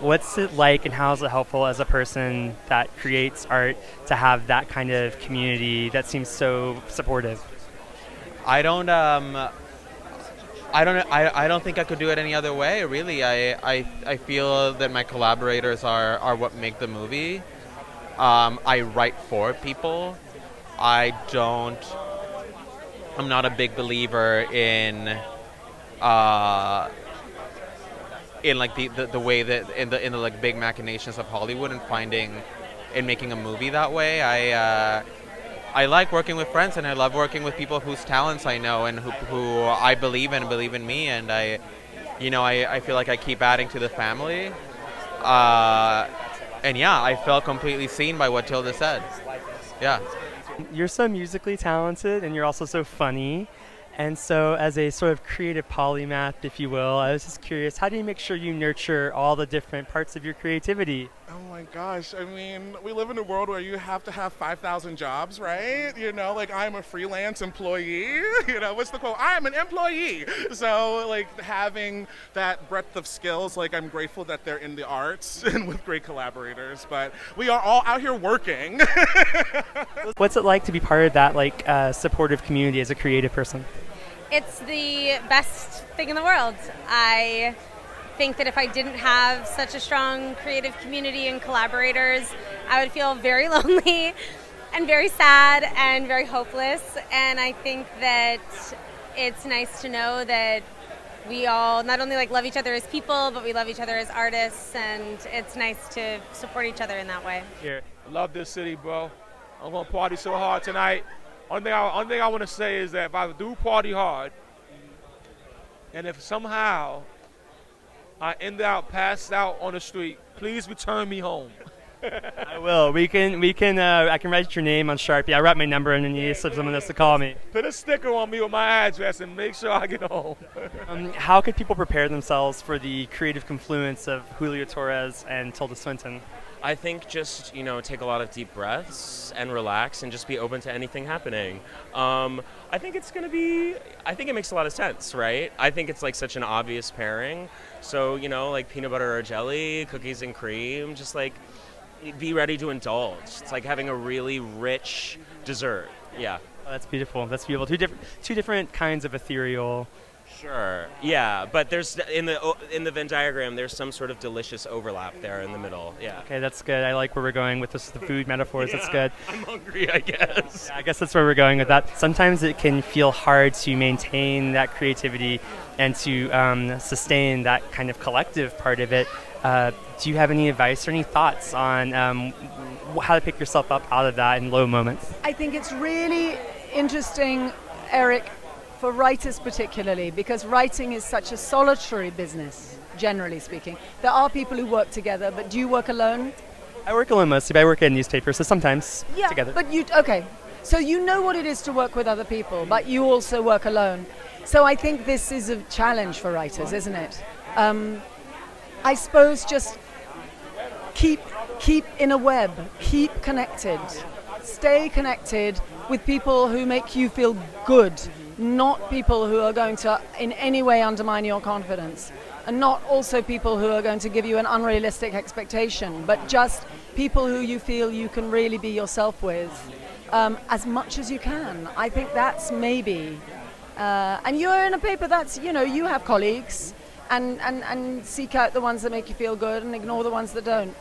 What's it like, and how is it helpful as a person that creates art to have that kind of community that seems so supportive? I don't I don't think I could do it any other way, really. I feel that my collaborators are what make the movie. I write for people. I don't I'm not a big believer in like the way that in the like big machinations of Hollywood and making a movie that way. I like working with friends, and I love working with people whose talents I know and who I believe in me, and I feel like I keep adding to the family. And yeah, I felt completely seen by what Tilda said. Yeah. You're so musically talented, and you're also so funny. And so, as a sort of creative polymath, if you will, I was just curious, how do you make sure you nurture all the different parts of your creativity? Oh my gosh, I mean, we live in a world where you have to have 5,000 jobs, right? Like I'm a freelance employee. What's the quote? I'm an employee. So like having that breadth of skills, like I'm grateful that they're in the arts and with great collaborators, but we are all out here working. What's it like to be part of that supportive community as a creative person? It's the best thing in the world. I think that if I didn't have such a strong creative community and collaborators, I would feel very lonely and very sad and very hopeless. And I think that it's nice to know that we all not only love each other as people, but we love each other as artists, and it's nice to support each other in that way. Here, I love this city, bro. I'm gonna party so hard tonight. Only thing I want to say is that if I do party hard, and if somehow I end up passed out on the street, please return me home. I will. I can write your name on Sharpie. I write my number underneath so someone has to call me. Put a sticker on me with my address and make sure I get home. How could people prepare themselves for the creative confluence of Julio Torres and Tilda Swinton? I think just, take a lot of deep breaths and relax and just be open to anything happening. I think it makes a lot of sense, right? I think it's such an obvious pairing. So, peanut butter or jelly, cookies and cream, just be ready to indulge. It's like having a really rich dessert. Yeah. Oh, that's beautiful. That's beautiful. Two different kinds of ethereal. Sure. Yeah, but there's in the Venn diagram there's some sort of delicious overlap there in the middle. Yeah. Okay, that's good. I like where we're going with the food metaphors. Yeah, that's good. I'm hungry, I guess. Yeah, I guess that's where we're going with that. Sometimes it can feel hard to maintain that creativity and to sustain that kind of collective part of it. Do you have any advice or any thoughts on how to pick yourself up out of that in low moments? I think it's really interesting, Eric, for writers particularly, because writing is such a solitary business, generally speaking. There are people who work together, but do you work alone? I work alone mostly, but I work in newspapers, so sometimes together. But okay. So you know what it is to work with other people, but you also work alone. So I think this is a challenge for writers, isn't it? I suppose just keep in a web, keep connected, stay connected with people who make you feel good, not people who are going to in any way undermine your confidence, and not also people who are going to give you an unrealistic expectation, but just people who you feel you can really be yourself with as much as you can. I think that's maybe, and you're in a paper that's, you have colleagues, and seek out the ones that make you feel good and ignore the ones that don't.